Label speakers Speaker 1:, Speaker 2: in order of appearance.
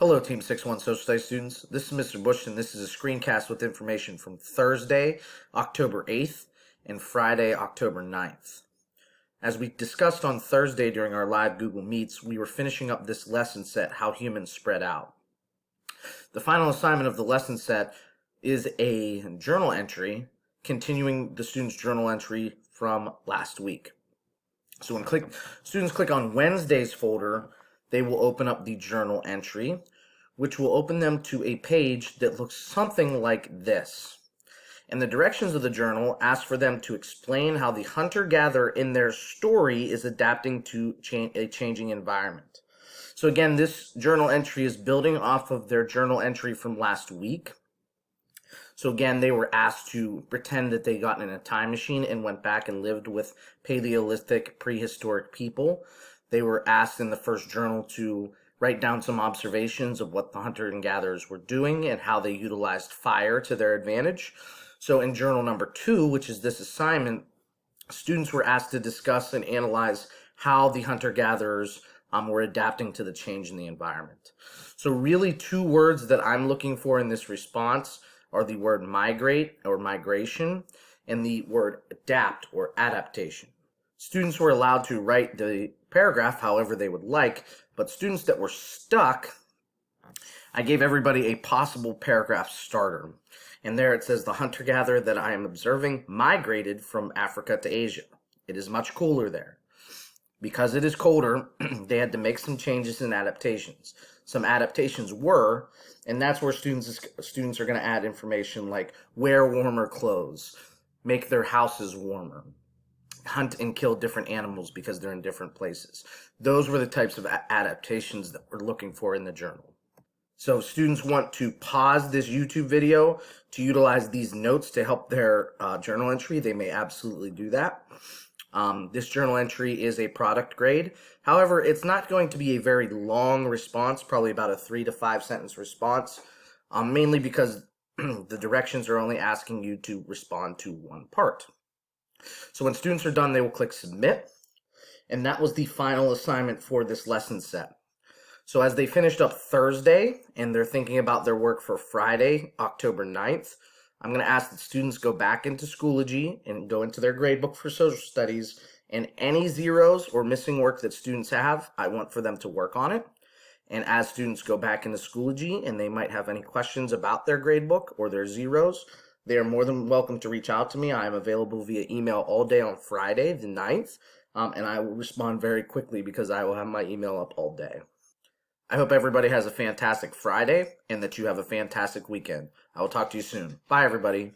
Speaker 1: Hello, Team 6-1 Social Studies students. This is Mr. Bush, and this is a screencast with information from Thursday, October 8th, and Friday, October 9th. As we discussed on Thursday during our live Google Meets, we were finishing up this lesson set, How Humans Spread Out. The final assignment of the lesson set is a journal entry, continuing the student's journal entry from last week. So when students click on Wednesday's folder, they will open up the journal entry, which will open them to a page that looks something like this. And the directions of the journal ask for them to explain how the hunter-gatherer in their story is adapting to a changing environment. So again, this journal entry is building off of their journal entry from last week. So again, they were asked to pretend that they got in a time machine and went back and lived with Paleolithic prehistoric people. They were asked in the first journal to write down some observations of what the hunter and gatherers were doing and how they utilized fire to their advantage. So in journal number 2, which is this assignment, students were asked to discuss and analyze how the hunter-gatherers were adapting to the change in the environment. So really, two words that I'm looking for in this response are the word migrate or migration and the word adapt or adaptation. Students were allowed to write the paragraph however they would like, but students that were stuck, I gave everybody a possible paragraph starter. And there it says, the hunter-gatherer that I am observing migrated from Africa to Asia. It is much cooler there. Because it is colder, they had to make some changes and adaptations. Some adaptations were, and that's where students are going to add information like wear warmer clothes, make their houses warmer, hunt and kill different animals because they're in different places. Those were the types of adaptations that we're looking for in the journal. So if students want to pause this YouTube video to utilize these notes to help their journal entry, they may absolutely do that. This journal entry is a product grade. However, it's not going to be a very long response, probably about a 3 to 5 sentence response, mainly because the directions are only asking you to respond to one part. So when students are done, they will click submit, and that was the final assignment for this lesson set. So as they finished up Thursday and they're thinking about their work for Friday, October 9th, I'm going to ask that students go back into Schoology and go into their gradebook for social studies, and any zeros or missing work that students have, I want for them to work on it. And as students go back into Schoology and they might have any questions about their gradebook or their zeros, they are more than welcome to reach out to me. I am available via email all day on Friday, the 9th, and I will respond very quickly because I will have my email up all day. I hope everybody has a fantastic Friday and that you have a fantastic weekend. I will talk to you soon. Bye, everybody.